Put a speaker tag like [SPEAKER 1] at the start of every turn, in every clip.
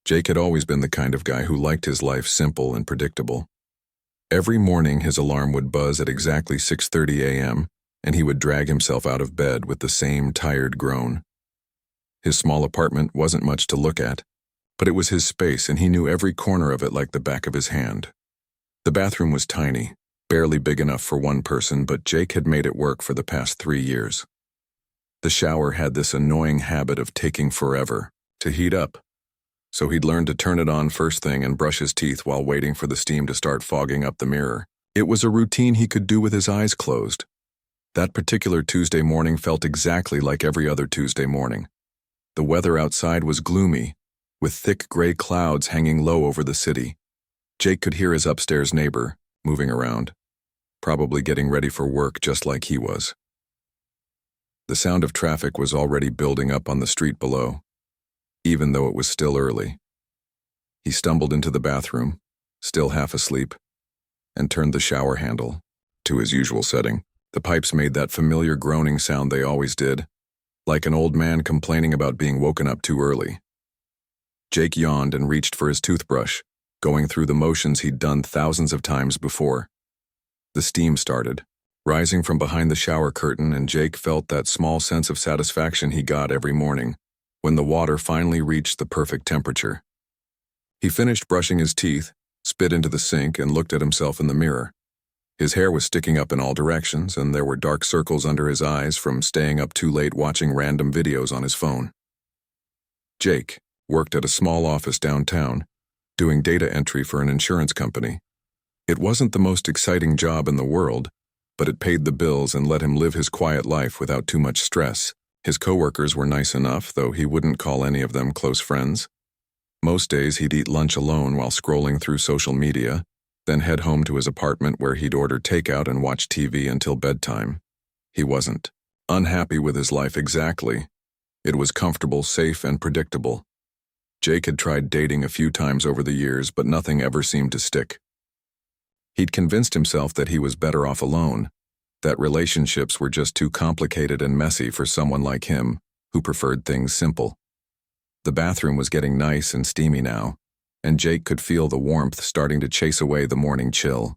[SPEAKER 1] Jake had always been the kind of guy who liked his life simple and predictable. Every morning his alarm would buzz at exactly 6:30 a.m., and he would drag himself out of bed with the same tired groan. His small apartment wasn't much to look at, but it was his space and he knew every corner of it like the back of his hand. The bathroom was tiny, barely big enough for one person, but Jake had made it work for the past 3 years. The shower had this annoying habit of taking forever to heat up, so he'd learned to turn it on first thing and brush his teeth while waiting for the steam to start fogging up the mirror. It was a routine he could do with his eyes closed. That particular Tuesday morning felt exactly like every other Tuesday morning. The weather outside was gloomy, with thick gray clouds hanging low over the city. Jake could hear his upstairs neighbor moving around, probably getting ready for work just like he was. The sound of traffic was already building up on the street below, even though it was still early. He stumbled into the bathroom, still half asleep, and turned the shower handle to his usual setting. The pipes made that familiar groaning sound they always did, like an old man complaining about being woken up too early. Jake yawned and reached for his toothbrush, going through the motions he'd done thousands of times before. The steam started, rising from behind the shower curtain, and Jake felt that small sense of satisfaction he got every morning when the water finally reached the perfect temperature. He finished brushing his teeth, spit into the sink, and looked at himself in the mirror. His hair was sticking up in all directions, and there were dark circles under his eyes from staying up too late watching random videos on his phone. Jake worked at a small office downtown, doing data entry for an insurance company. It wasn't the most exciting job in the world, but it paid the bills and let him live his quiet life without too much stress. His coworkers were nice enough, though he wouldn't call any of them close friends. Most days he'd eat lunch alone while scrolling through social media, then head home to his apartment where he'd order takeout and watch TV until bedtime. He wasn't unhappy with his life exactly. It was comfortable, safe, and predictable. Jake had tried dating a few times over the years, but nothing ever seemed to stick. He'd convinced himself that he was better off alone, that relationships were just too complicated and messy for someone like him, who preferred things simple. The bathroom was getting nice and steamy now, and Jake could feel the warmth starting to chase away the morning chill.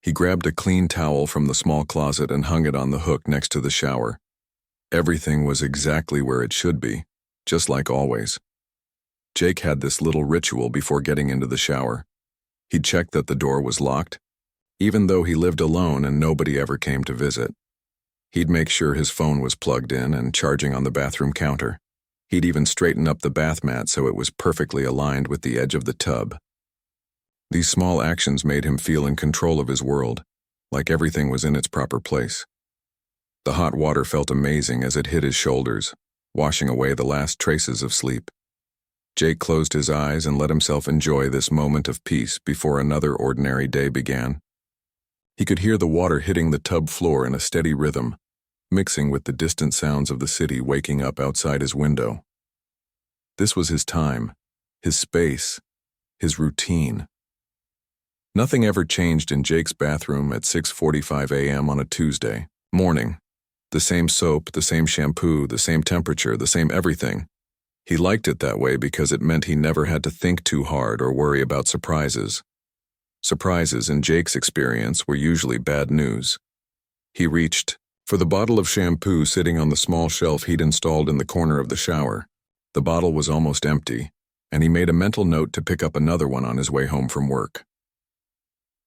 [SPEAKER 1] He grabbed a clean towel from the small closet and hung it on the hook next to the shower. Everything was exactly where it should be, just like always. Jake had this little ritual before getting into the shower. He'd check that the door was locked, even though he lived alone and nobody ever came to visit. He'd make sure his phone was plugged in and charging on the bathroom counter. He'd even straighten up the bath mat so it was perfectly aligned with the edge of the tub. These small actions made him feel in control of his world, like everything was in its proper place. The hot water felt amazing as it hit his shoulders, washing away the last traces of sleep. Jake closed his eyes and let himself enjoy this moment of peace before another ordinary day began. He could hear the water hitting the tub floor in a steady rhythm, mixing with the distant sounds of the city waking up outside his window. This was his time, his space, his routine. Nothing ever changed in Jake's bathroom at 6:45 a.m. on a Tuesday morning. The same soap, the same shampoo, the same temperature, the same everything. He liked it that way because it meant he never had to think too hard or worry about surprises. Surprises, in Jake's experience, were usually bad news. He reached for the bottle of shampoo sitting on the small shelf he'd installed in the corner of the shower. The bottle was almost empty, and he made a mental note to pick up another one on his way home from work.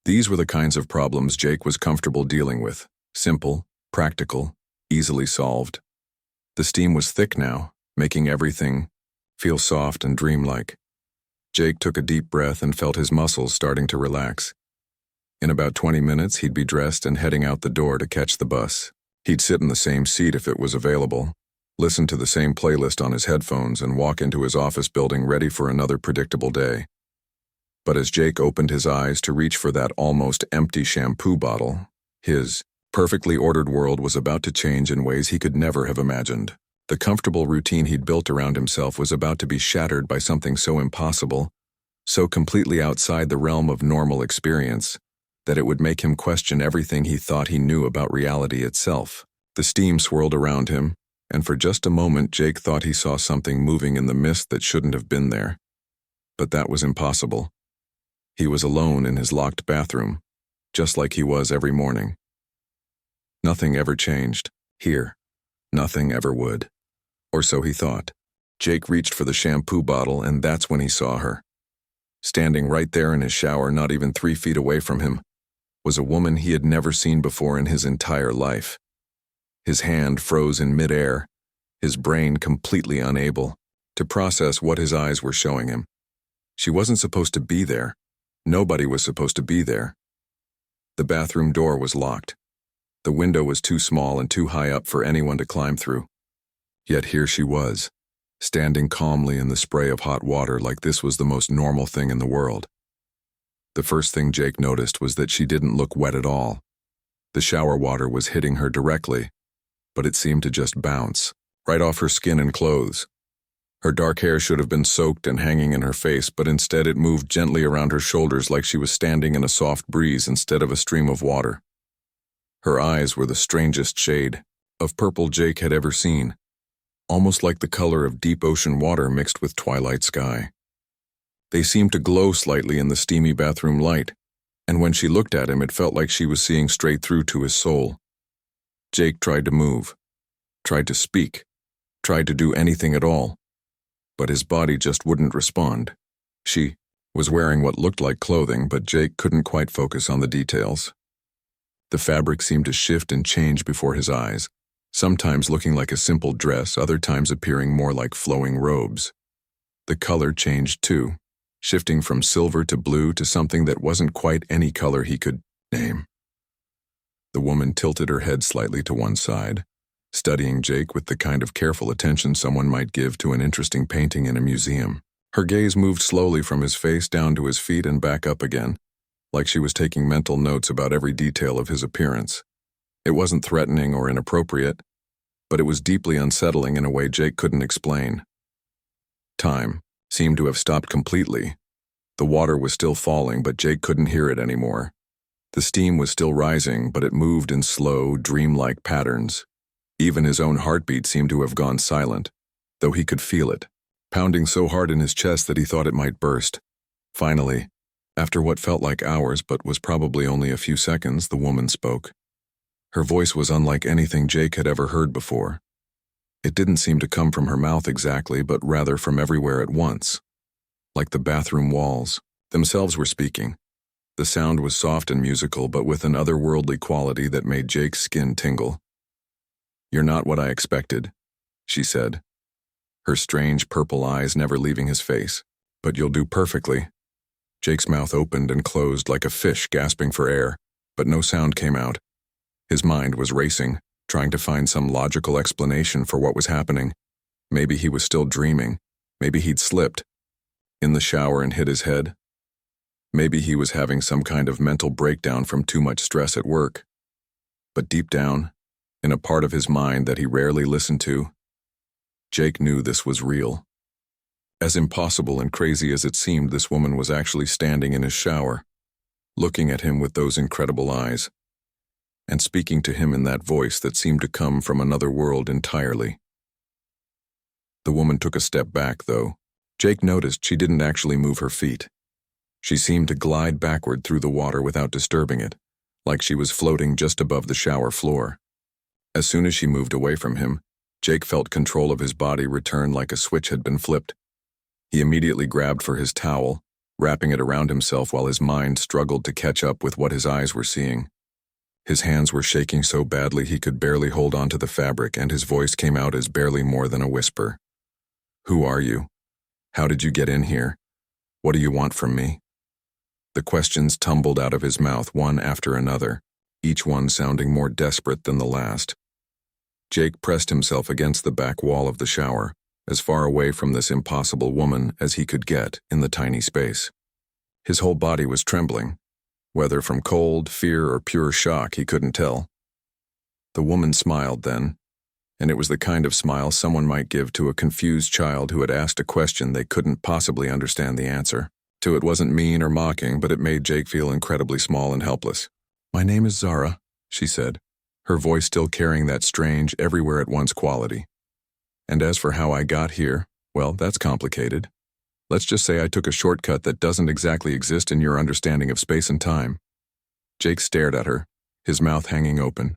[SPEAKER 1] These were the kinds of problems Jake was comfortable dealing with. Simple, practical, easily solved. The steam was thick now, making everything feel soft and dreamlike. Jake took a deep breath and felt his muscles starting to relax. In about 20 minutes, he'd be dressed and heading out the door to catch the bus. He'd sit in the same seat if it was available, listen to the same playlist on his headphones, and walk into his office building ready for another predictable day. But as Jake opened his eyes to reach for that almost empty shampoo bottle, his perfectly ordered world was about to change in ways he could never have imagined. The comfortable routine he'd built around himself was about to be shattered by something so impossible, so completely outside the realm of normal experience, that it would make him question everything he thought he knew about reality itself. The steam swirled around him, and for just a moment Jake thought he saw something moving in the mist that shouldn't have been there. But that was impossible. He was alone in his locked bathroom, just like he was every morning. Nothing ever changed. Here, nothing ever would. Or so he thought. Jake reached for the shampoo bottle, and that's when he saw her. Standing right there in his shower, not even 3 feet away from him, was a woman he had never seen before in his entire life. His hand froze in midair, his brain completely unable to process what his eyes were showing him. She wasn't supposed to be there. Nobody was supposed to be there. The bathroom door was locked. The window was too small and too high up for anyone to climb through. Yet here she was, standing calmly in the spray of hot water like this was the most normal thing in the world. The first thing Jake noticed was that she didn't look wet at all. The shower water was hitting her directly, but it seemed to just bounce, right off her skin and clothes. Her dark hair should have been soaked and hanging in her face, but instead it moved gently around her shoulders like she was standing in a soft breeze instead of a stream of water. Her eyes were the strangest shade of purple Jake had ever seen, almost like the color of deep ocean water mixed with twilight sky. They seemed to glow slightly in the steamy bathroom light, and when she looked at him, it felt like she was seeing straight through to his soul. Jake tried to move, tried to speak, tried to do anything at all, but his body just wouldn't respond. She was wearing what looked like clothing, but Jake couldn't quite focus on the details. The fabric seemed to shift and change before his eyes, sometimes looking like a simple dress, other times appearing more like flowing robes. The color changed too, shifting from silver to blue to something that wasn't quite any color he could name. The woman tilted her head slightly to one side, studying Jake with the kind of careful attention someone might give to an interesting painting in a museum. Her gaze moved slowly from his face down to his feet and back up again, like she was taking mental notes about every detail of his appearance. It wasn't threatening or inappropriate, but it was deeply unsettling in a way Jake couldn't explain. Time seemed to have stopped completely. The water was still falling, but Jake couldn't hear it anymore. The steam was still rising, but it moved in slow, dreamlike patterns. Even his own heartbeat seemed to have gone silent, though he could feel it, pounding so hard in his chest that he thought it might burst. Finally, after what felt like hours but was probably only a few seconds, the woman spoke. Her voice was unlike anything Jake had ever heard before. It didn't seem to come from her mouth exactly, but rather from everywhere at once. Like the bathroom walls themselves were speaking. The sound was soft and musical, but with an otherworldly quality that made Jake's skin tingle. "You're not what I expected," she said, her strange purple eyes never leaving his face. "But you'll do perfectly." Jake's mouth opened and closed like a fish gasping for air, but no sound came out. His mind was racing, trying to find some logical explanation for what was happening. Maybe he was still dreaming. Maybe he'd slipped in the shower and hit his head. Maybe he was having some kind of mental breakdown from too much stress at work. But deep down, in a part of his mind that he rarely listened to, Jake knew this was real. As impossible and crazy as it seemed, this woman was actually standing in his shower, looking at him with those incredible eyes, and speaking to him in that voice that seemed to come from another world entirely. The woman took a step back, though. Jake noticed she didn't actually move her feet. She seemed to glide backward through the water without disturbing it, like she was floating just above the shower floor. As soon as she moved away from him, Jake felt control of his body return like a switch had been flipped. He immediately grabbed for his towel, wrapping it around himself while his mind struggled to catch up with what his eyes were seeing. His hands were shaking so badly he could barely hold onto the fabric, and his voice came out as barely more than a whisper. "Who are you? How did you get in here? What do you want from me?" The questions tumbled out of his mouth one after another, each one sounding more desperate than the last. Jake pressed himself against the back wall of the shower, as far away from this impossible woman as he could get in the tiny space. His whole body was trembling. Whether from cold, fear, or pure shock, he couldn't tell. The woman smiled then, and it was the kind of smile someone might give to a confused child who had asked a question they couldn't possibly understand the answer. It wasn't mean or mocking, but it made Jake feel incredibly small and helpless. "My name is Zara," she said, her voice still carrying that strange, everywhere-at-once quality. "And as for how I got here, well, that's complicated. Let's just say I took a shortcut that doesn't exactly exist in your understanding of space and time." Jake stared at her, his mouth hanging open.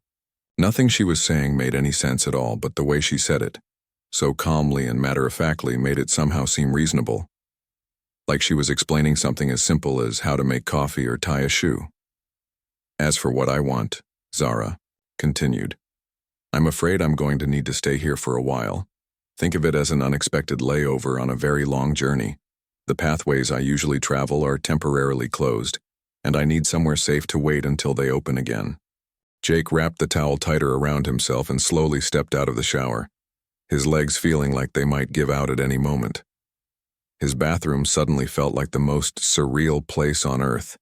[SPEAKER 1] Nothing she was saying made any sense at all, but the way she said it, so calmly and matter-of-factly, made it somehow seem reasonable. Like she was explaining something as simple as how to make coffee or tie a shoe. "As for what I want," Zara continued, "I'm afraid I'm going to need to stay here for a while. Think of it as an unexpected layover on a very long journey. The pathways I usually travel are temporarily closed, and I need somewhere safe to wait until they open again." Jake wrapped the towel tighter around himself and slowly stepped out of the shower, his legs feeling like they might give out at any moment. His bathroom suddenly felt like the most surreal place on earth,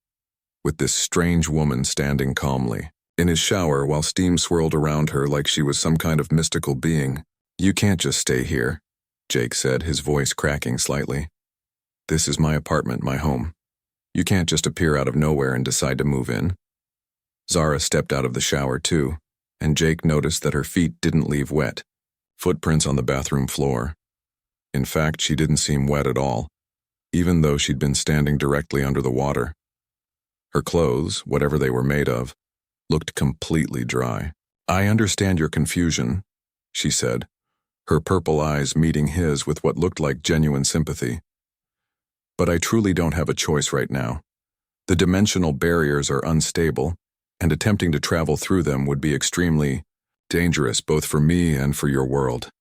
[SPEAKER 1] with this strange woman standing calmly in his shower while steam swirled around her like she was some kind of mystical being. "You can't just stay here," Jake said, his voice cracking slightly. "This is my apartment, my home. You can't just appear out of nowhere and decide to move in." Zara stepped out of the shower too, and Jake noticed that her feet didn't leave wet, footprints on the bathroom floor. In fact, she didn't seem wet at all, even though she'd been standing directly under the water. Her clothes, whatever they were made of, looked completely dry. "I understand your confusion," she said, her purple eyes meeting his with what looked like genuine sympathy. "But I truly don't have a choice right now. The dimensional barriers are unstable, and attempting to travel through them would be extremely dangerous both for me and for your world."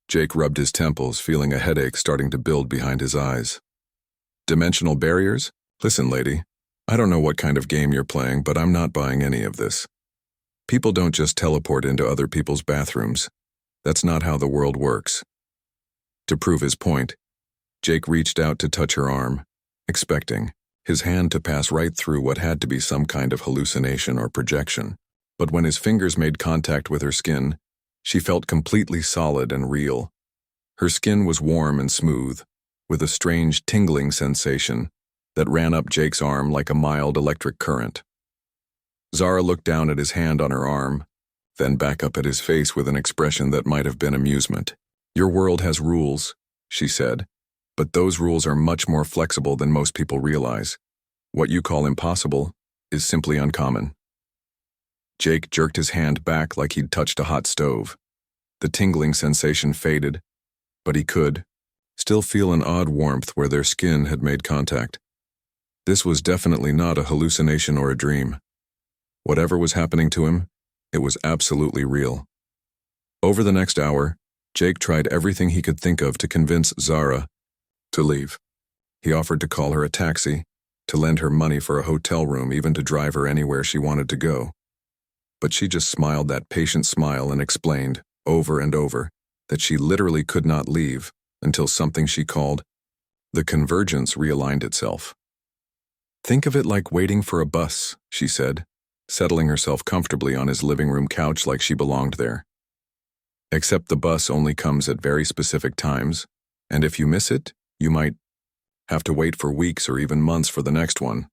[SPEAKER 1] Jake rubbed his temples, feeling a headache starting to build behind his eyes. "Dimensional barriers? Listen, lady, I don't know what kind of game you're playing, but I'm not buying any of this. People don't just teleport into other people's bathrooms. That's not how the world works." To prove his point, Jake reached out to touch her arm, expecting his hand to pass right through what had to be some kind of hallucination or projection. But when his fingers made contact with her skin, she felt completely solid and real. Her skin was warm and smooth, with a strange tingling sensation that ran up Jake's arm like a mild electric current. Zara looked down at his hand on her arm, then back up at his face with an expression that might have been amusement. "Your world has rules," she said, "but those rules are much more flexible than most people realize. What you call impossible is simply uncommon." Jake jerked his hand back like he'd touched a hot stove. The tingling sensation faded, but he could still feel an odd warmth where their skin had made contact. This was definitely not a hallucination or a dream. Whatever was happening to him, it was absolutely real. Over the next hour, Jake tried everything he could think of to convince Zara to leave. He offered to call her a taxi, to lend her money for a hotel room, even to drive her anywhere she wanted to go. But she just smiled that patient smile and explained, over and over, that she literally could not leave until something she called the convergence realigned itself. "Think of it like waiting for a bus," she said, settling herself comfortably on his living room couch like she belonged there. "Except the bus only comes at very specific times, and if you miss it, you might have to wait for weeks or even months for the next one."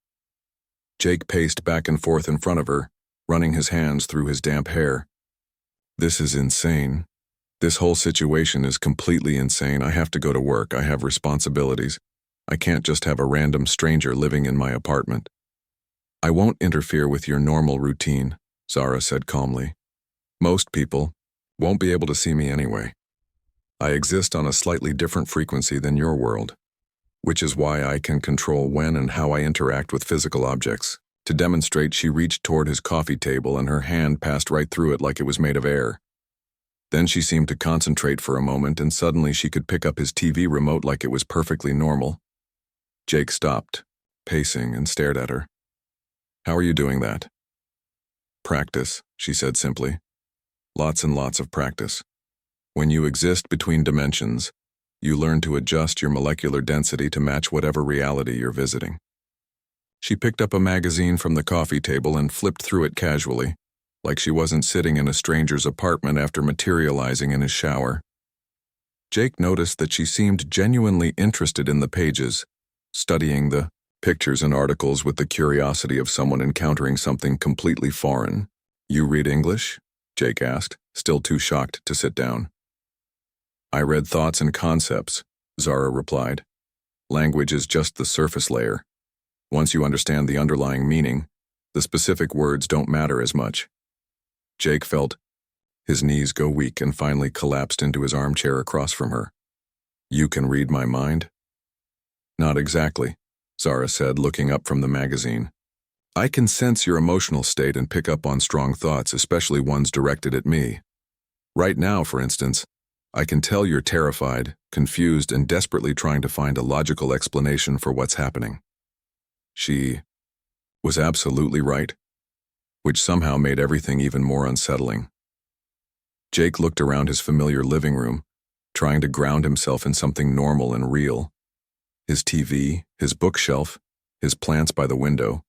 [SPEAKER 1] Jake paced back and forth in front of her, running his hands through his damp hair. "This is insane. This whole situation is completely insane. I have to go to work. I have responsibilities. I can't just have a random stranger living in my apartment." "I won't interfere with your normal routine," Zara said calmly. "Most people won't be able to see me anyway. I exist on a slightly different frequency than your world, which is why I can control when and how I interact with physical objects." To demonstrate, she reached toward his coffee table and her hand passed right through it like it was made of air. Then she seemed to concentrate for a moment, and suddenly she could pick up his TV remote like it was perfectly normal. Jake stopped, pacing, and stared at her. "How are you doing that?" "Practice," she said simply. "Lots and lots of practice. When you exist between dimensions, you learn to adjust your molecular density to match whatever reality you're visiting." She picked up a magazine from the coffee table and flipped through it casually, like she wasn't sitting in a stranger's apartment after materializing in his shower. Jake noticed that she seemed genuinely interested in the pages, studying the pictures and articles with the curiosity of someone encountering something completely foreign. "You read English?" Jake asked, still too shocked to sit down. "I read Thoughts and Concepts," Zara replied. Language is just the surface layer. Once you understand the underlying meaning, the specific words don't matter as much. Jake felt his knees go weak and finally collapsed into his armchair across from her. "You can read my mind?" "Not exactly," Zara said, looking up from the magazine. "I can sense your emotional state and pick up on strong thoughts, especially ones directed at me. Right now, for instance, I can tell you're terrified, confused, and desperately trying to find a logical explanation for what's happening." She was absolutely right, which somehow made everything even more unsettling. Jake looked around his familiar living room, trying to ground himself in something normal and real. His TV, his bookshelf, his plants by the window,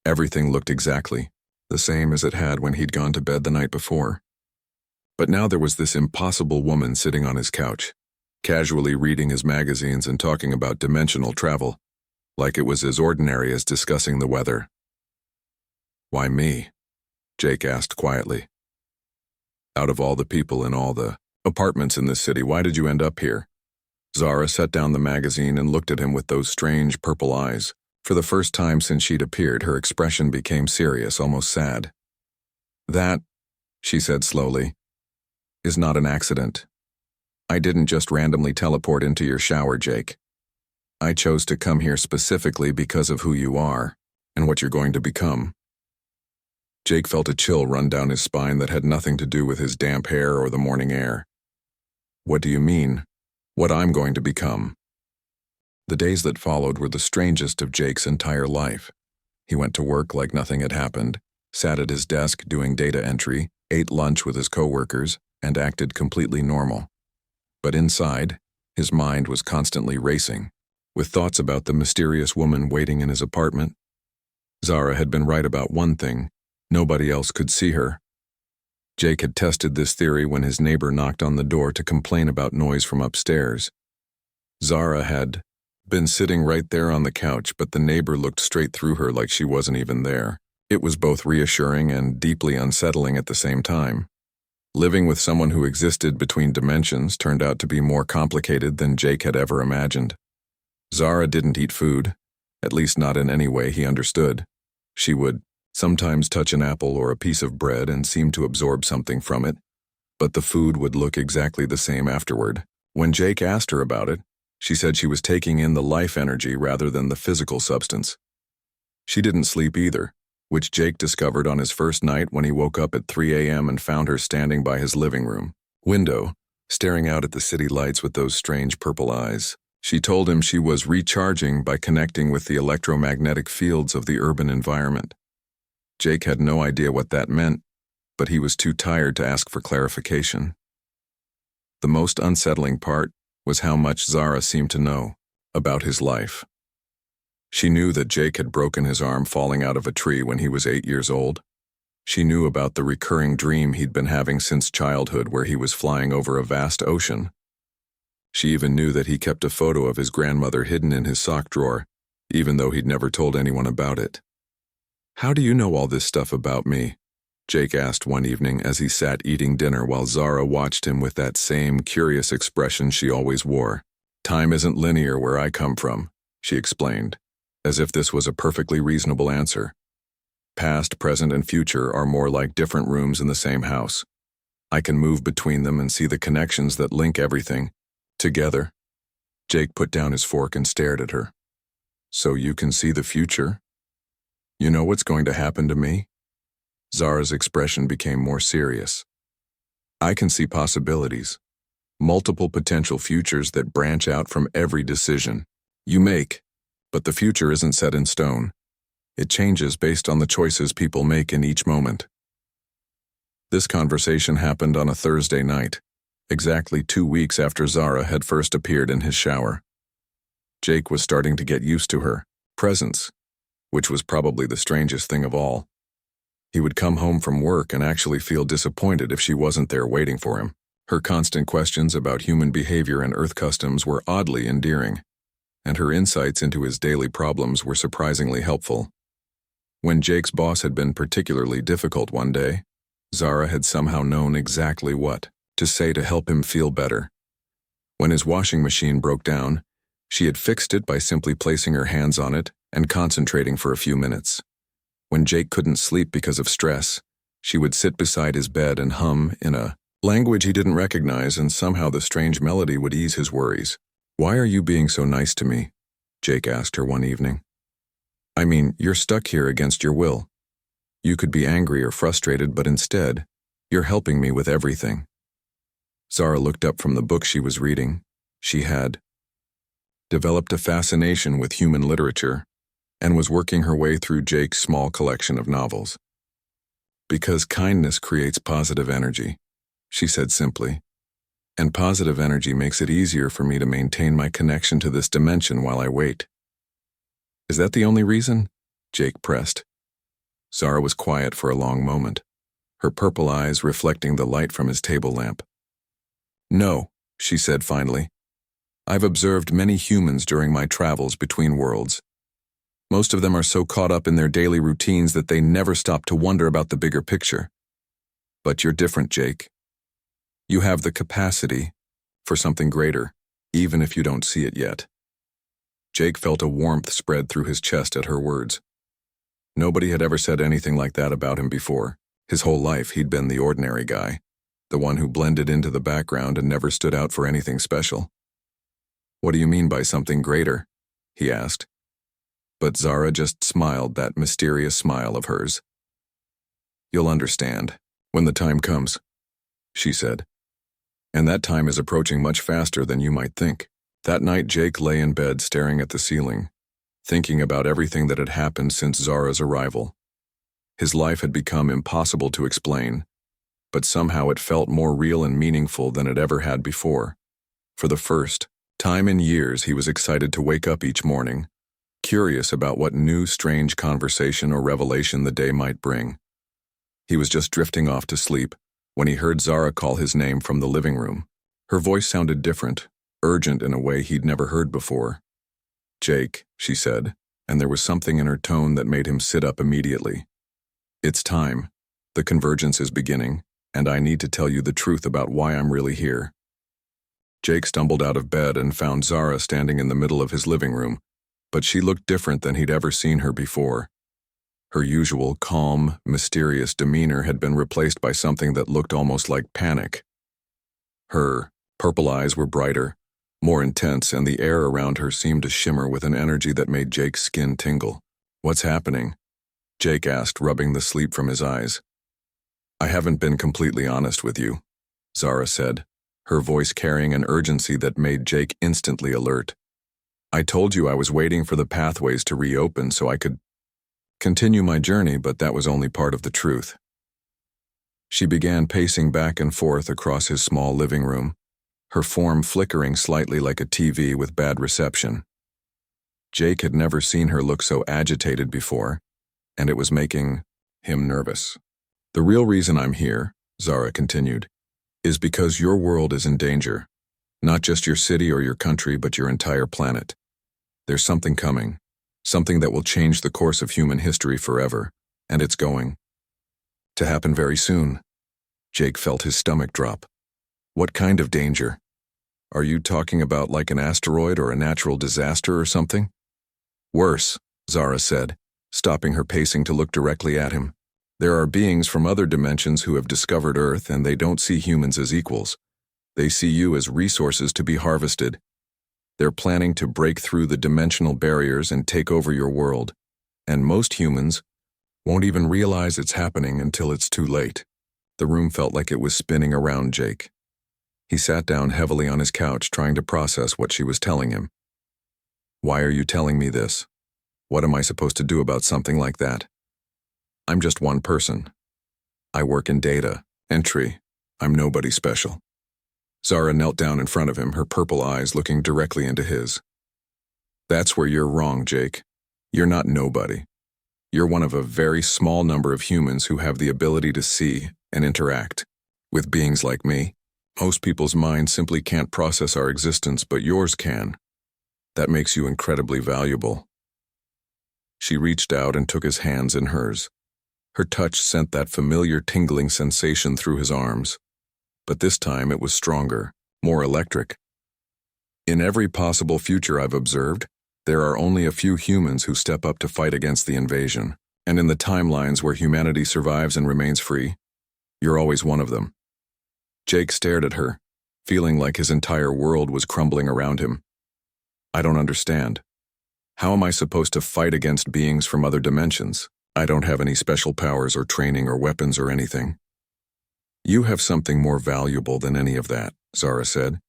[SPEAKER 1] everything looked exactly the same as it had when he'd gone to bed the night before. But now there was this impossible woman sitting on his couch, casually reading his magazines and talking about dimensional travel, like it was as ordinary as discussing the weather. "Why me?" Jake asked quietly. "Out of all the people in all the apartments in this city, why did you end up here?" Zara set down the magazine and looked at him with those strange purple eyes. For the first time since she'd appeared, her expression became serious, almost sad. "That," she said slowly, "is not an accident. I didn't just randomly teleport into your shower, Jake. I chose to come here specifically because of who you are and what you're going to become." Jake felt a chill run down his spine that had nothing to do with his damp hair or the morning air. "What do you mean? What I'm going to become?" The days that followed were the strangest of Jake's entire life. He went to work like nothing had happened, sat at his desk doing data entry, ate lunch with his coworkers, and acted completely normal. But inside, his mind was constantly racing, with thoughts about the mysterious woman waiting in his apartment. Zara had been right about one thing: nobody else could see her. Jake had tested this theory when his neighbor knocked on the door to complain about noise from upstairs. Zara had been sitting right there on the couch, but the neighbor looked straight through her like she wasn't even there. It was both reassuring and deeply unsettling at the same time. Living with someone who existed between dimensions turned out to be more complicated than Jake had ever imagined. Zara didn't eat food, at least not in any way he understood. She would sometimes touch an apple or a piece of bread and seem to absorb something from it, but the food would look exactly the same afterward. When Jake asked her about it, she said she was taking in the life energy rather than the physical substance. She didn't sleep either, which Jake discovered on his first night when he woke up at 3 a.m. and found her standing by his living room window, staring out at the city lights with those strange purple eyes. She told him she was recharging by connecting with the electromagnetic fields of the urban environment. Jake had no idea what that meant, but he was too tired to ask for clarification. The most unsettling part was how much Zara seemed to know about his life. She knew that Jake had broken his arm falling out of a tree when he was 8 years old. She knew about the recurring dream he'd been having since childhood where he was flying over a vast ocean. She even knew that he kept a photo of his grandmother hidden in his sock drawer, even though he'd never told anyone about it. "How do you know all this stuff about me?" Jake asked one evening as he sat eating dinner while Zara watched him with that same curious expression she always wore. "Time isn't linear where I come from," she explained, as if this was a perfectly reasonable answer. "Past, present, and future are more like different rooms in the same house. I can move between them and see the connections that link everything together." Jake put down his fork and stared at her. "So you can see the future? You know what's going to happen to me?" Zara's expression became more serious. "I can see possibilities, multiple potential futures that branch out from every decision you make, but the future isn't set in stone. It changes based on the choices people make in each moment." This conversation happened on a Thursday night, exactly 2 weeks after Zara had first appeared in his shower. Jake was starting to get used to her presence, which was probably the strangest thing of all. He would come home from work and actually feel disappointed if she wasn't there waiting for him. Her constant questions about human behavior and Earth customs were oddly endearing, and her insights into his daily problems were surprisingly helpful. When Jake's boss had been particularly difficult one day, Zara had somehow known exactly what to say to help him feel better. When his washing machine broke down, She had fixed it by simply placing her hands on it and concentrating for a few minutes. When Jake couldn't sleep because of stress, she would sit beside his bed and hum in a language he didn't recognize, and somehow the strange melody would ease his worries. "Why are you being so nice to me?" Jake asked her one evening. "I mean, you're stuck here against your will. You could be angry or frustrated, but instead, you're helping me with everything." Zara looked up from the book she was reading. She had developed a fascination with human literature and was working her way through Jake's small collection of novels. "Because kindness creates positive energy," she said simply, "and positive energy makes it easier for me to maintain my connection to this dimension while I wait." "Is that the only reason?" Jake pressed. Zara was quiet for a long moment, her purple eyes reflecting the light from his table lamp. "No," she said finally. "I've observed many humans during my travels between worlds. Most of them are so caught up in their daily routines that they never stop to wonder about the bigger picture. But you're different, Jake. You have the capacity for something greater, even if you don't see it yet." Jake felt a warmth spread through his chest at her words. Nobody had ever said anything like that about him before. His whole life he'd been the ordinary guy, the one who blended into the background and never stood out for anything special. "What do you mean by something greater?" he asked. But Zara just smiled, that mysterious smile of hers. "You'll understand when the time comes," she said. "And that time is approaching much faster than you might think." That night Jake lay in bed staring at the ceiling, thinking about everything that had happened since Zara's arrival. His life had become impossible to explain, but somehow it felt more real and meaningful than it ever had before. For the first time in years, he was excited to wake up each morning, curious about what new strange conversation or revelation the day might bring. He was just drifting off to sleep when he heard Zara call his name from the living room. Her voice sounded different, urgent in a way he'd never heard before. "Jake," she said, and there was something in her tone that made him sit up immediately. "It's time. The convergence is beginning, and I need to tell you the truth about why I'm really here." Jake stumbled out of bed and found Zara standing in the middle of his living room, but she looked different than he'd ever seen her before. Her usual calm, mysterious demeanor had been replaced by something that looked almost like panic. Her purple eyes were brighter, more intense, and the air around her seemed to shimmer with an energy that made Jake's skin tingle. "What's happening?" Jake asked, rubbing the sleep from his eyes. "I haven't been completely honest with you," Zara said, her voice carrying an urgency that made Jake instantly alert. "I told you I was waiting for the pathways to reopen so I could continue my journey, but that was only part of the truth." She began pacing back and forth across his small living room, her form flickering slightly like a TV with bad reception. Jake had never seen her look so agitated before, and it was making him nervous. "The real reason I'm here," Zara continued, "is because your world is in danger. Not just your city or your country, but your entire planet. There's something coming, something that will change the course of human history forever, and it's going to happen very soon." Jake felt his stomach drop. "What kind of danger? Are you talking about like an asteroid or a natural disaster or something?" "Worse," Zara said, stopping her pacing to look directly at him. "There are beings from other dimensions who have discovered Earth, and they don't see humans as equals. They see you as resources to be harvested. They're planning to break through the dimensional barriers and take over your world, and most humans won't even realize it's happening until it's too late." The room felt like it was spinning around Jake. He sat down heavily on his couch, trying to process what she was telling him. "Why are you telling me this? What am I supposed to do about something like that? I'm just one person. I work in data entry. I'm nobody special." Zara knelt down in front of him, her purple eyes looking directly into his. "That's where you're wrong, Jake. You're not nobody. You're one of a very small number of humans who have the ability to see and interact with beings like me. Most people's minds simply can't process our existence, but yours can. That makes you incredibly valuable." She reached out and took his hands in hers. Her touch sent that familiar tingling sensation through his arms, but this time it was stronger, more electric. In every possible future I've observed, there are only a few humans who step up to fight against the invasion, and in the timelines where humanity survives and remains free, you're always one of them. Jake stared at her, feeling like his entire world was crumbling around him. I don't understand. How am I supposed to fight against beings from other dimensions? I don't have any special powers or training or weapons or anything. You have something more valuable than any of that, Zara said.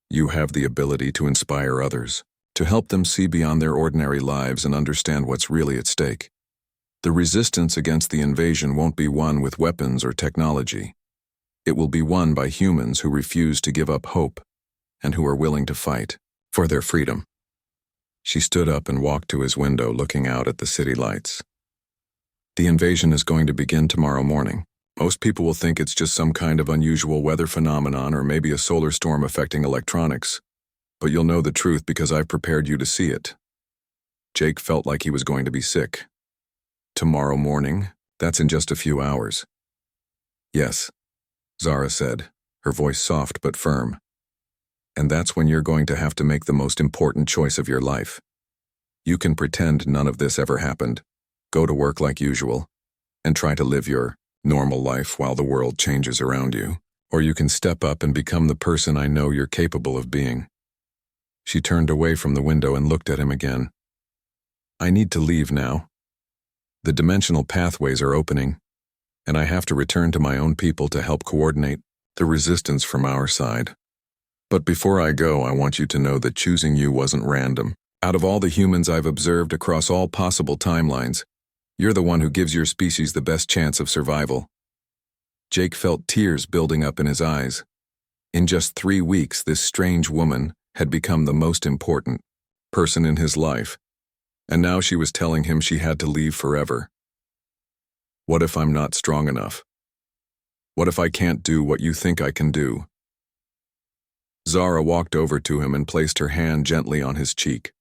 [SPEAKER 1] You have the ability to inspire others, to help them see beyond their ordinary lives and understand what's really at stake. The resistance against the invasion won't be won with weapons or technology. It will be won by humans who refuse to give up hope and who are willing to fight for their freedom. She stood up and walked to his window, looking out at the city lights. The invasion is going to begin tomorrow morning. Most people will think it's just some kind of unusual weather phenomenon or maybe a solar storm affecting electronics. But you'll know the truth because I've prepared you to see it. Jake felt like he was going to be sick. Tomorrow morning? That's in just a few hours. Yes, Zara said, her voice soft but firm. And that's when you're going to have to make the most important choice of your life. You can pretend none of this ever happened, go to work like usual, and try to live your normal life while the world changes around you. Or you can step up and become the person I know you're capable of being. She turned away from the window and looked at him again. I need to leave now. The dimensional pathways are opening, and I have to return to my own people to help coordinate the resistance from our side. But before I go, I want you to know that choosing you wasn't random. Out of all the humans I've observed across all possible timelines, you're the one who gives your species the best chance of survival. Jake felt tears building up in his eyes. In just 3 weeks, this strange woman had become the most important person in his life, and now she was telling him she had to leave forever. What if I'm not strong enough? What if I can't do what you think I can do? Zara walked over to him and placed her hand gently on his cheek.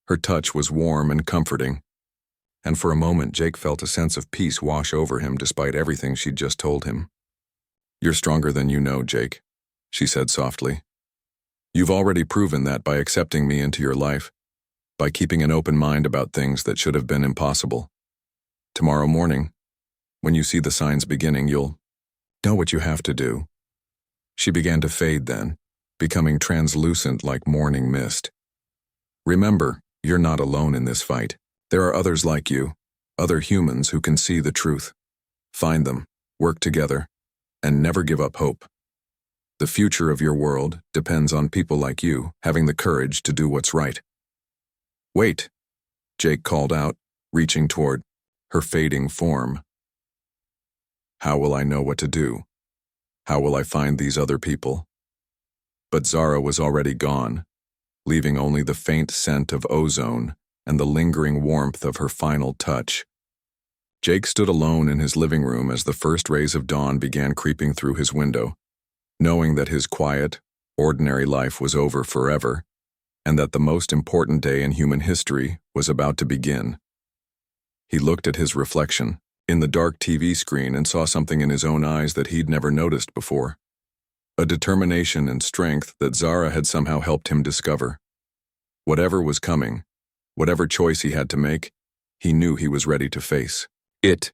[SPEAKER 1] Her touch was warm and comforting, and for a moment Jake felt a sense of peace wash over him despite everything she'd just told him. You're stronger than you know, Jake, she said softly. You've already proven that by accepting me into your life, by keeping an open mind about things that should have been impossible. Tomorrow morning, when you see the signs beginning, you'll know what you have to do. She began to fade then, becoming translucent like morning mist. Remember, you're not alone in this fight. There are others like you, other humans who can see the truth. Find them, work together, and never give up hope. The future of your world depends on people like you having the courage to do what's right. Wait, Jake called out, reaching toward her fading form. How will I know what to do? How will I find these other people? But Zara was already gone, leaving only the faint scent of ozone and the lingering warmth of her final touch. Jake stood alone in his living room as the first rays of dawn began creeping through his window, knowing that his quiet, ordinary life was over forever, and that the most important day in human history was about to begin. He looked at his reflection in the dark TV screen and saw something in his own eyes that he'd never noticed before. A determination and strength that Zara had somehow helped him discover. Whatever was coming, whatever choice he had to make, he knew he was ready to face it.